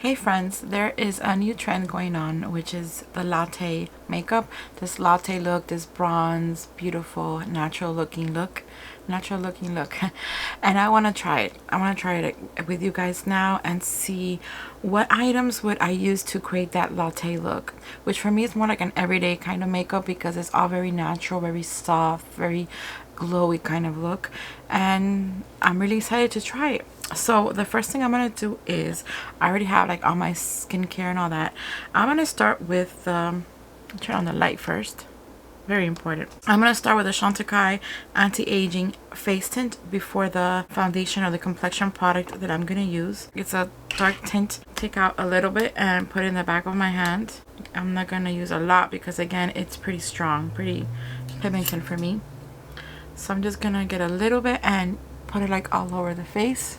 Hey friends, there is a new trend going on, which is the latte makeup. This latte look, this bronze, beautiful, natural looking look. And I want to try it. I want to try it with you guys now and see what items would I use to create that latte look, which for me is more like an everyday kind of makeup because it's all very natural, very soft, very glowy kind of look, and I'm really excited to try it. So the first thing I'm gonna do is, I already have like all my skincare and all that. I'm gonna start with turn on the light first, very important. I'm gonna start with the Chantecaille anti-aging face tint before the foundation or the complexion product that I'm gonna use. It's a dark tint. Take out a little bit and put it in the back of my hand. I'm not gonna use a lot because again it's pretty strong, pretty pigmented for me. So I'm just gonna get a little bit and put it like all over the face.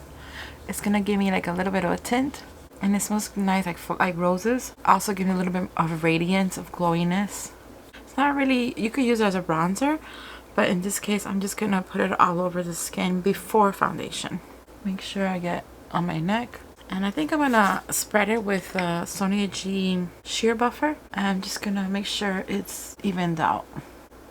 It's gonna give me like a little bit of a tint, and it smells nice, like roses. Also give me a little bit of radiance, of glowiness. It's not really, you could use it as a bronzer, but in this case I'm just gonna put it all over the skin before foundation. Make sure I get on my neck, and I think I'm gonna spread it with Sonia G sheer buffer. I'm just gonna make sure it's evened out.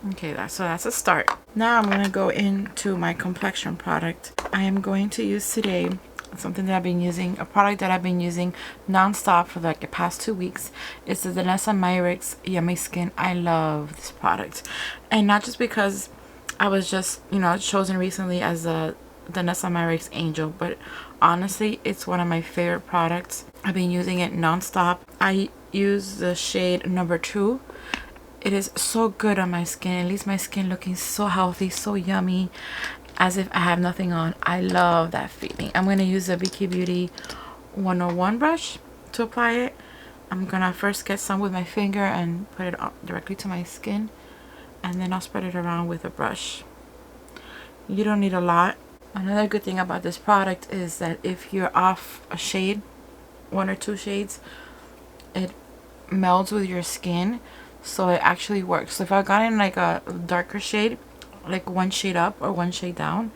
Okay, so that's a start. Now I'm gonna go into my complexion product. I am going to use today something that I've been using, a product that I've been using non-stop for like the past 2 weeks. It's the Dianelys Yummy Skin. I love this product, and not just because I was just, you know, chosen recently as a Dianelys Angel, but honestly it's one of my favorite products. I've been using it non-stop. I use the shade number 2. It is so good on my skin. It leaves my skin looking so healthy, so yummy, as if I have nothing on. I love that feeling. I'm going to use the Beekeeper Beauty 101 brush to apply it. I'm going to first get some with my finger and put it directly to my skin, and then I'll spread it around with a brush. You don't need a lot. Another good thing about this product is that if you're off a shade, 1 or 2 shades, it melds with your skin. So it actually works. So if I got in like a darker shade, like 1 shade up or 1 shade down,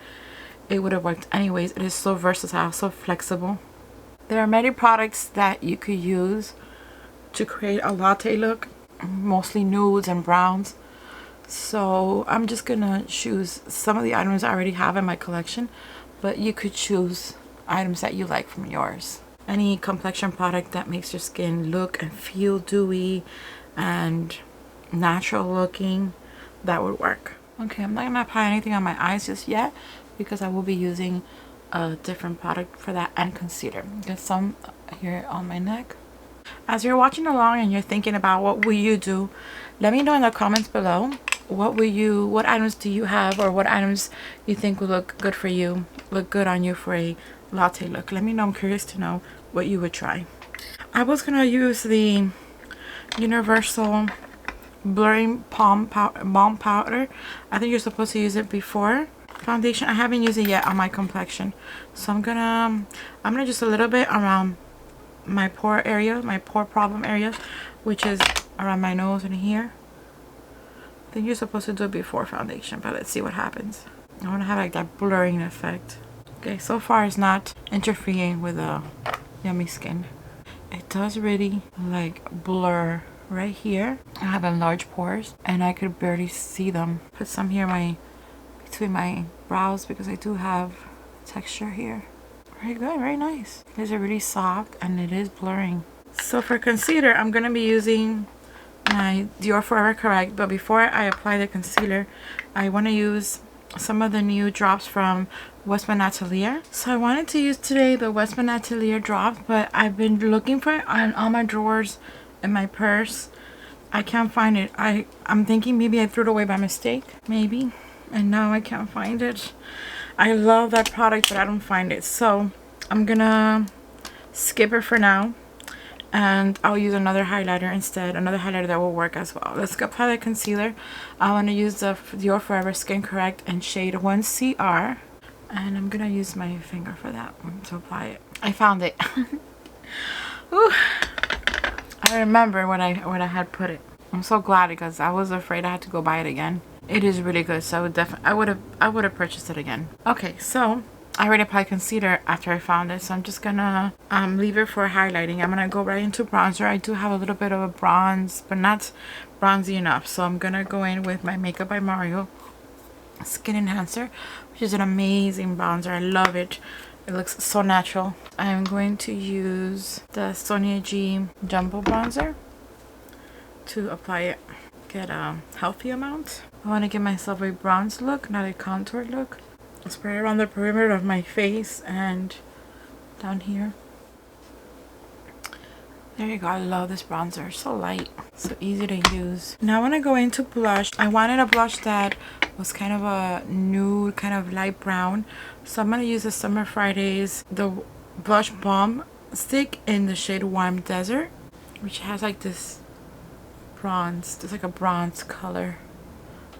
it would have worked anyways. It is so versatile, so flexible. There are many products that you could use to create a latte look, mostly nudes and browns. So I'm just gonna choose some of the items I already have in my collection, but you could choose items that you like from yours. Any complexion product that makes your skin look and feel dewy and natural looking, that would work. Okay, I'm not gonna apply anything on my eyes just yet because I will be using a different product for that, and concealer. Get some here on my neck. As you're watching along and you're thinking about what will you do, let me know in the comments below what items do you have, or what items you think would look good for you, look good on you for a latte look. Let me know. I'm curious to know what you would try. I was gonna use the Universal blurring balm powder. I think you're supposed to use it before foundation. I haven't used it yet on my complexion, so I'm gonna just a little bit around my pore area, my pore problem area, which is around my nose and here. I think you're supposed to do it before foundation, but let's see what happens. I want to have like that blurring effect. Okay, so far it's not interfering with the yummy skin. It does really like blur right here. I have enlarged pores and I could barely see them. Put some here between my brows because I do have texture here. Very good, very nice. It is really soft and it is blurring. So for concealer, I'm gonna be using my Dior Forever Correct, but before I apply the concealer, I want to use some of the new drops from Westman Atelier. So I wanted to use today the Westman Atelier drops, but I've been looking for it on all my drawers in my purse. I can't find it. I'm thinking maybe I threw it away by mistake, maybe, and now I can't find it. I love that product, but I don't find it, so I'm gonna skip it for now, and I'll use another highlighter instead, another highlighter that will work as well. Let's go apply the concealer. I want to use the Dior Forever Skin Correct in shade 1CR, and I'm gonna use my finger for that one to apply it. I found it. Ooh. I remember when I had put it. I'm so glad because I was afraid I had to go buy it again. It is really good, so I would have purchased it again. Okay, so I already applied concealer after I found it, so I'm just gonna leave it for highlighting. I'm gonna go right into bronzer. I do have a little bit of a bronze, but not bronzy enough, so I'm gonna go in with my Makeup by Mario Skin Enhancer, which is an amazing bronzer. I love it. It looks so natural. I'm going to use the Sonia G Jumbo Bronzer to apply it. Get a healthy amount. I want to give myself a bronze look, not a contour look. I'll spray around the perimeter of my face and down here. There you go. I love this bronzer. So light, so easy to use. Now I want to go into blush. I wanted a blush that was kind of a nude, kind of light brown. So I'm going to use the Summer Fridays, the Blush Balm Stick in the shade Warm Desert, which has like this bronze. It's like a bronze color,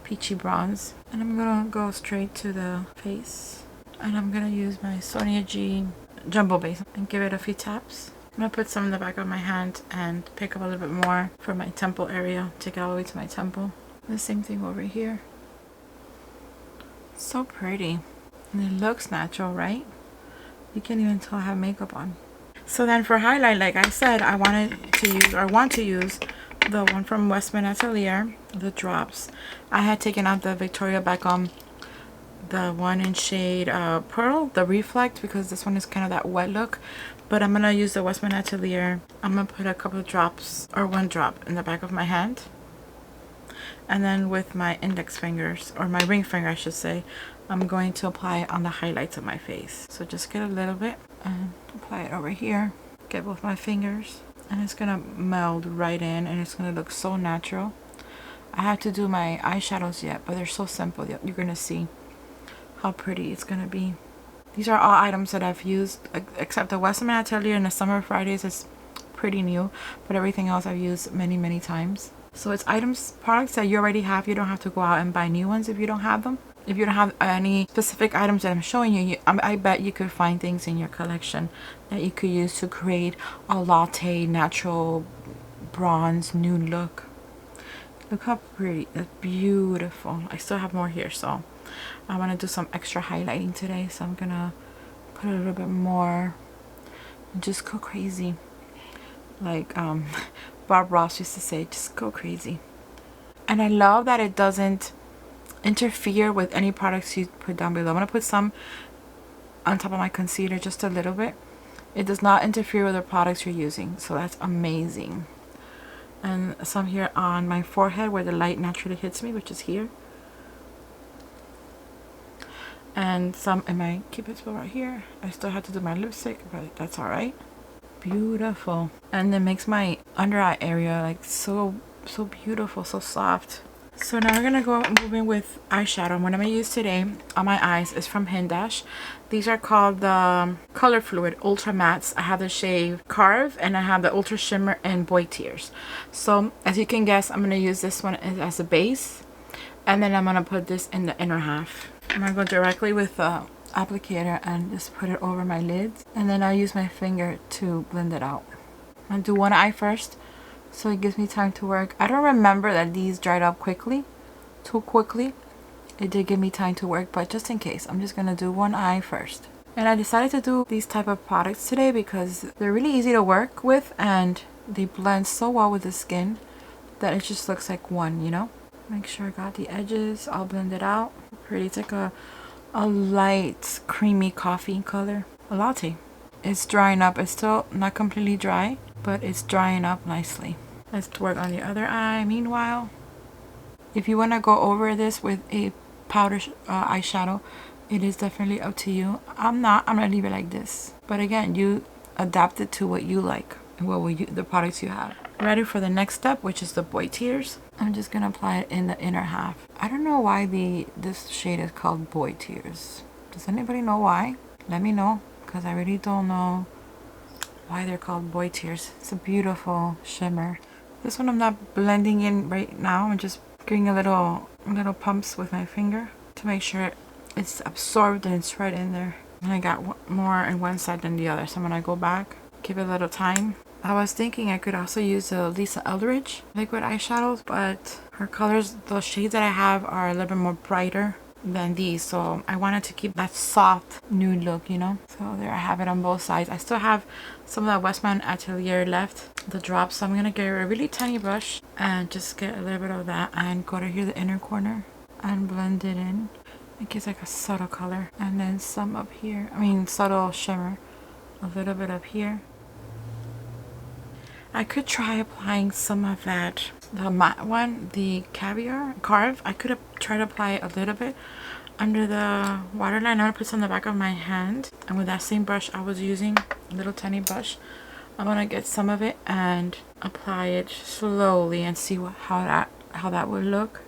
peachy bronze. And I'm going to go straight to the face. And I'm going to use my Sonia G Jumbo Base and give it a few taps. I'm going to put some in the back of my hand and pick up a little bit more for my temple area. Take it all the way to my temple. The same thing over here. So pretty. And it looks natural, right? You can't even tell I have makeup on. So then for highlight, like I said, I want to use the one from Westman Atelier, the drops. I had taken out the Victoria Beckham, the one in shade Pearl, the Reflect, because this one is kind of that wet look. But I'm going to use the Westman Atelier. I'm going to put a couple of drops, or one drop, in the back of my hand. And then with my index fingers, or my ring finger I should say, I'm going to apply it on the highlights of my face. So just get a little bit and apply it over here. Get both my fingers. And it's going to meld right in, and it's going to look so natural. I have to do my eyeshadows yet, but they're so simple. You're going to see how pretty it's going to be. These are all items that I've used, except the Westman Atelier and the Summer Fridays is pretty new, but everything else I've used many times. So it's products that you already have. You don't have to go out and buy new ones if you don't have them. If you don't have any specific items that I'm showing you, I bet you could find things in your collection that you could use to create a latte, natural, bronze, nude look. Look how pretty. That's beautiful. I still have more here, so I want to do some extra highlighting today, so I'm gonna put a little bit more and just go crazy, like Bob Ross used to say, just go crazy. And I love that it doesn't interfere with any products you put down below. I'm gonna put some on top of my concealer, just a little bit. It does not interfere with the products you're using, so that's amazing. And some here on my forehead where the light naturally hits me, which is here. And some in my cupid's bow right here. I still have to do my lipstick, but that's alright. Beautiful. And it makes my under eye area like so beautiful, so soft. So now we're gonna go moving with eyeshadow. And what I'm gonna use today on my eyes is from Hindash. These are called the Color Fluid Ultra Mattes. I have the shade Carve, and I have the Ultra Shimmer and Boy Tears. So as you can guess, I'm gonna use this one as a base, and then I'm gonna put this in the inner half. I'm gonna go directly with the applicator and just put it over my lids, and then I'll use my finger to blend it out. I'm gonna do one eye first, so it gives me time to work. I don't remember that these dried up too quickly. It did give me time to work, but just in case, I'm just gonna do one eye first. And I decided to do these type of products today because they're really easy to work with, and they blend so well with the skin that it just looks like one, you know. Make sure I got the edges all blended out. Pretty. It's like a light creamy coffee color, a latte. It's drying up. It's still not completely dry, but it's drying up nicely. Let's work on the other eye. Meanwhile, if you want to go over this with a powder eyeshadow, it is definitely up to you. I'm gonna leave it like this, but again, you adapt it to what you like and the products you have. Ready for the next step, which is the Boy Tears. I'm just gonna apply it in the inner half. I don't know why this shade is called Boy Tears. Does anybody know why? Let me know, because I really don't know why they're called Boy Tears. It's a beautiful shimmer. This one I'm not blending in right now. I'm just giving a little pumps with my finger to make sure it's absorbed and it's right in there. And I got more on one side than the other, so I'm gonna go back, give it a little time. I was thinking I could also use the Lisa Eldridge liquid eyeshadows, but her colors, the shades that I have are a little bit more brighter than these, so I wanted to keep that soft nude look, you know. So there I have it on both sides. I still have some of that Westman Atelier left, the drops, so I'm gonna get a really tiny brush and just get a little bit of that and go to here, the inner corner, and blend it in. It gives like a subtle color, and then some up here, I mean subtle shimmer, a little bit up here. I could try applying some of that, the matte one, the Caviar Carve. I could have tried to apply it a little bit under the waterline. I'm gonna put some on the back of my hand, and with that same brush I was using, a little tiny brush, I'm gonna get some of it and apply it slowly and see how that would look.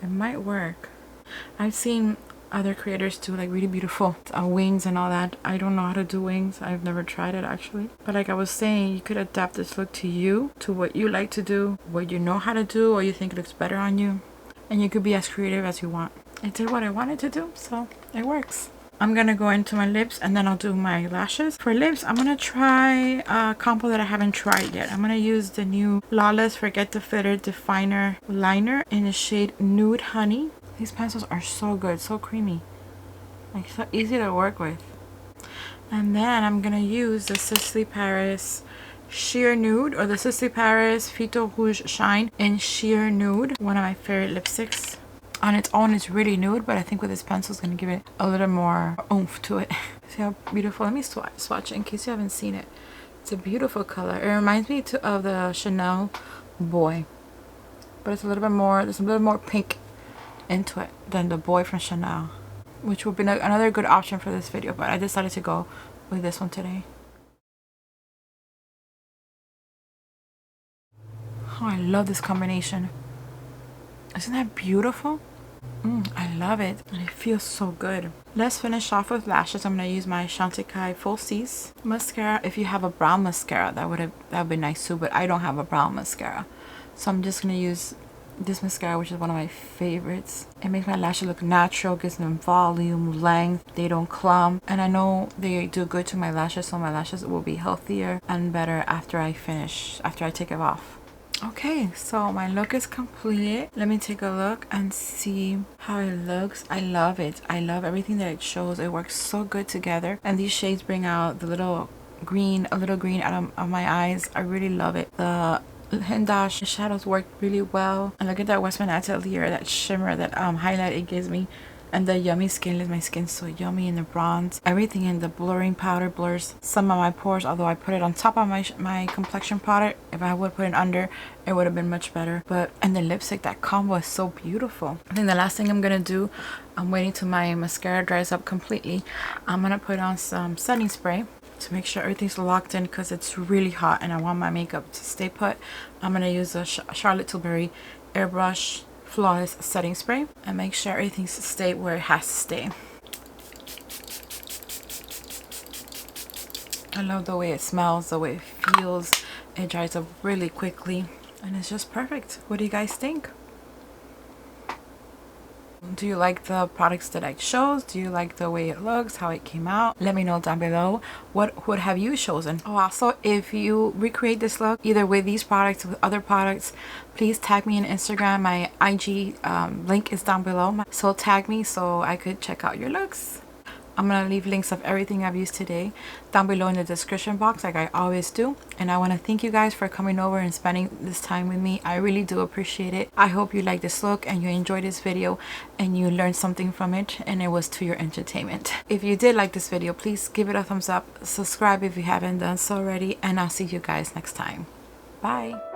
It might work. I've seen other creators do like really beautiful wings and all that. I don't know how to do wings. I've never tried it actually. But like I was saying, you could adapt this look to you, to what you like to do, what you know how to do, or you think looks better on you. And you could be as creative as you want. I did what I wanted to do, so it works. I'm gonna go into my lips and then I'll do my lashes. For lips, I'm gonna try a combo that I haven't tried yet. I'm gonna use the new Lawless Forget the Flitter Definer Liner in the shade Nude Honey. These pencils are so good, so creamy, like so easy to work with. And then I'm gonna use the Sisley Paris Sheer Nude, or the Sisley Paris Fito Rouge Shine in Sheer Nude, one of my favorite lipsticks. On its own it's really nude, but I think with this pencil it's gonna give it a little more oomph to it. See how beautiful? Let me swatch it in case you haven't seen it. It's a beautiful color. It reminds me of the Chanel Boy, but it's a little bit more, there's a little more pink into it than the Boy from Chanel, which would be another good option for this video, but I decided to go with this one today. Oh, I love this combination. Isn't that beautiful? I love it, and it feels so good. Let's finish off with lashes. I'm gonna use my Chantecaille Full C's mascara. If you have a brown mascara, that would be nice too, but I don't have a brown mascara, so I'm just gonna use this mascara, which is one of my favorites. It makes my lashes look natural, gives them volume, length, they don't clump, and I know they do good to my lashes, so my lashes will be healthier and better after I take it off. Okay, so my look is completed. Let me take a look and see how it looks. I love it. I love everything that it shows. It works so good together, and these shades bring out the little green out of my eyes. I really love it. The Hindash shadows work really well, and look at that Westman Atelier, that shimmer, that highlight it gives me, and the yummy skin. Is my skin so yummy in the bronze? Everything in the blurring powder blurs some of my pores, although I put it on top of my complexion powder. If I would put it under, it would have been much better. But and the lipstick, that combo is so beautiful. I think the last thing I'm gonna do, I'm waiting till my mascara dries up completely. I'm gonna put on some setting spray to make sure everything's locked in, because it's really hot and I want my makeup to stay put. I'm gonna use a Charlotte Tilbury Airbrush Flawless Setting Spray and make sure everything's stay where it has to stay. I love the way it smells, the way it feels. It dries up really quickly and it's just perfect. What do you guys think? Do you like the products that I chose? Do you like the way it looks, how it came out? Let me know down below. What would have you chosen? Oh, also, if you recreate this look either with these products or with other products, please tag me on Instagram. My IG link is down below, so tag me so I could check out your looks. I'm gonna leave links of everything I've used today down below in the description box, like I always do. And I want to thank you guys for coming over and spending this time with me. I really do appreciate it. I hope you like this look and you enjoyed this video and you learned something from it and it was to your entertainment. If you did like this video, please give it a thumbs up, subscribe if you haven't done so already, and I'll see you guys next time. Bye.